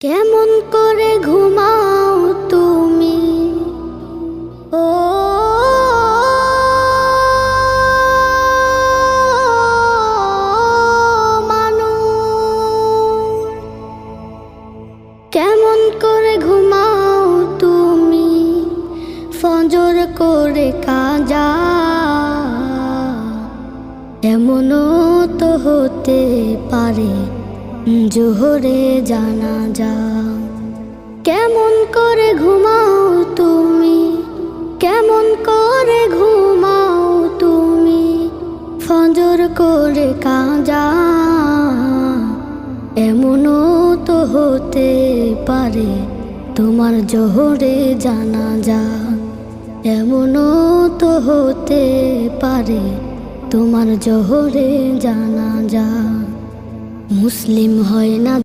কেমন করে ঘুমাও তুমি ও মানুষ, কেমন করে ঘুমাও তুমি ফজর করে কাজা, এমনও তো হতে পারে জোহরে জানাজা। কেমন করে ঘুমাও তুমি, কেমন করে ঘুমাও তুমি ফজর করে কাজা, এমনও তো হতে পারে তোমার জোহরে জানাজা, এমনও তো হতে পারে তোমার জোহরে জানাজা। মুসলিম হয় না